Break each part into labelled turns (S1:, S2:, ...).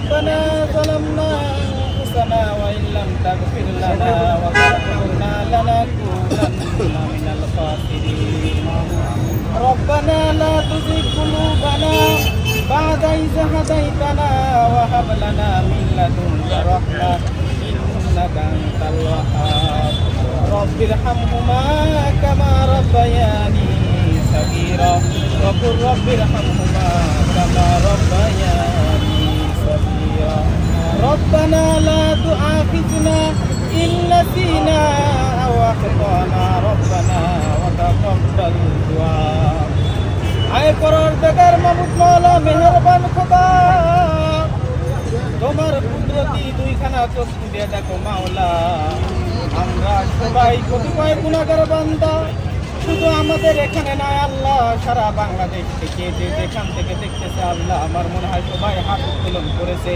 S1: ربنا ظلمنا أنفسنا وإن لم تغفر لنا وترحمنا لنكونن من الخاسرين ربنا لا تزغ قلوبنا بعد إذ هديتنا وهب لنا من لدنك رحمة إنك أنت الوهاب رب ارحمهما كما ربياني صغيرا وقل رب ارحمهما كما ربياني صغيرا ربنا لا تؤاخذنا إن نسينا أو أخطأنا ربنا وتقبل دعاء আয় পরওয়ারদিগার মাবুদ মাওলা মেহেরবান খোদা তোমার কুদরতি দুইখানা চোখ দিয়ে দেখো মাওলা আমরা সবাই কতিপয় গুনাহগার বান্দা শুধু আমাদের এখানে নয় আল্লাহ সারা বাংলাদেশ থেকে যে যেখান থেকে দেখতেছে আল্লাহ আমার মনে হয় সবাই হাত উত্তোলন করেছে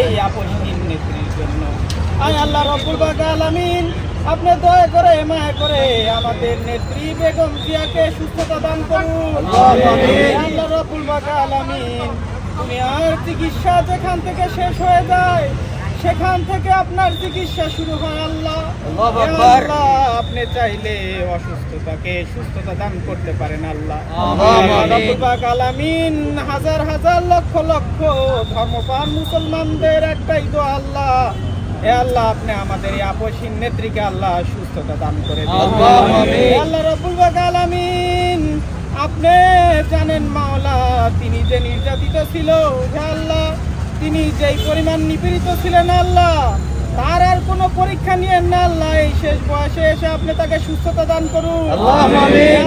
S1: এই আপসহীন নেত্রীর জন্য আয় আল্লাহ রব্বুল আলামিন আপনি দয়া করে মায়া করে আমাদের নেত্রী বেগম জিয়াকে সুস্থতা দান করুন আল্লাহ রব্বুল আলামিন তুমি আর চিকিৎসা যেখান থেকে শেষ হয়ে যায় সেখান থেকে আপনার চিকিৎসা শুরু হয় আল্লাহ আপনি চাইলে অসুস্থতাকে সুস্থতা দান করতে পারেন আল্লাহ রব্বুল আলামিন হাজার হাজার লক্ষ লক্ষ ধর্মপ্রাণ মুসলমানদের একটাই দোয়া আল্লাহ এ আল্লাহ আপনি আমাদের এই আপসহীন নেত্রীকে আল্লাহ সুস্থতা দান করে দিন আল্লাহ রব্বুল আলামিন আপনি জানেন মাওলা তিনি যে নির্যাতিত ছিল আল্লাহ তিনি যেই পরিমাণ নিপীড়িত ছিলেন আল্লাহ তার আর কোনো পরীক্ষা নিয়েন না আল্লাহ এই শেষ বয়সে এসে আপনি তাকে সুস্থতা দান করুন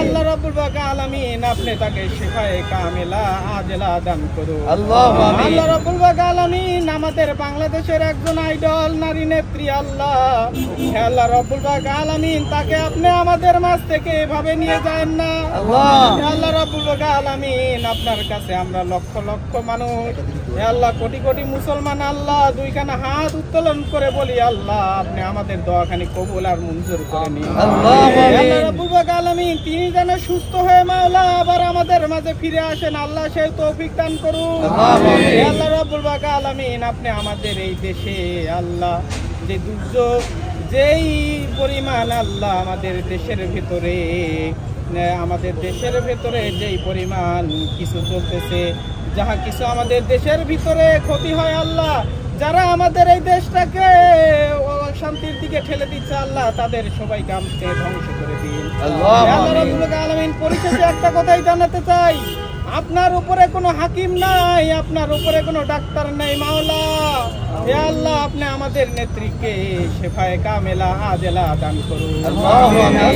S1: আল্লাহ রব্বুল আলামিন আপনি তাকে শিফায়ে কামিলা আজলা দান করুন আল্লাহ রব্বুল আলামিন আমাদের বাংলাদেশের একজন আইডল নারী নেত্রী আল্লাহ আল্লাহ রব্বুল আলামিন তাকে আপনি আমাদের মাঝ থেকে এভাবে নিয়ে যান না আল্লাহ রব্বুল আলামিন আপনার কাছে আমরা লক্ষ লক্ষ মানুষ আল্লাহ কোটি কোটি মুসলমান আল্লাহ দুইখানা হাত উত্তোলন করে বলি আল্লাহ আপনি আমাদের দোয়াখানি কবুল আর মঞ্জুর করে নিন আল্লাহ রব্বুল আলামিন তিনি যেন সুস্থ হয়ে মাওলা আবার আমাদের মাঝে ফিরে আসেন আল্লাহ সেই তৌফিক দান করুন আল্লাহ রব্বুল আলামিন আপনি আমাদের এই দেশে আল্লাহ যে দুর্যোগ যেই পরিমাণ আল্লাহ আমাদের দেশের ভেতরে যেই পরিমাণ কিছু চলতেছে যাহা কিছু আমাদের দেশের ভিতরে ক্ষতি হয় আল্লাহ যারা আমাদের এই দেশটাকে শান্তির দিকে ঠেলে দিচ্ছে আল্লাহ তাদের সবাইকে আমকে ধ্বংস করে দিন আল্লাহ রাব্বুল আলামিন পরিশেষে একটা কথাই জানাতে চাই আপনার উপরে কোনো হাকিম নাই আপনার উপরে কোনো ডাক্তার নাই মাওলা হে আল্লাহ আপনি আমাদের নেত্রীকে শিফায়ে কামিলা আজলা দান করুন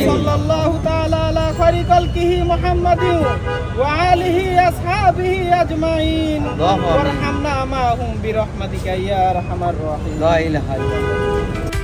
S1: সাল্লাল্লাহু তাআলা আলা খায়রি খালকিহি মুহাম্মাদিন ওয়া আলিহি আসহাবিহি আজমাইন ওয়ারহামনা মাহুম বিরহমাতিকা ইয়া আরহামার রাহিম লা ইলাহা ইল্লাল্লাহ